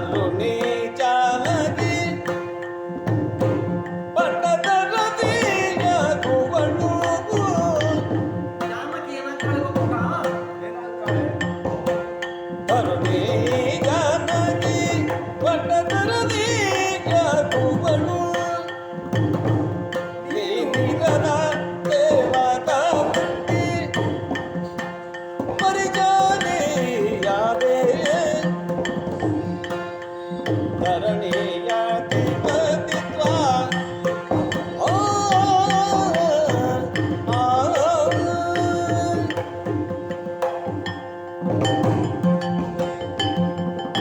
ತರುಣಿ ಜಾನಕಿ ಪಟ್ಟದರದಿಯ ಕುವಳು ಜಾನಕಿ ಏನಾಗ್ತಾಳೆ ಗೊತ್ತುಂಟಾ? ತರುಣಿ ಜಾನಕಿ ಪಟ್ಟದರದಿಯ ಕುವಳು ನೀನಿರದ ದೇವತಾ ಮುಕ್ತಿ ಮರಿಜಾನಿಯಾದೆ ಧರಣಿಯ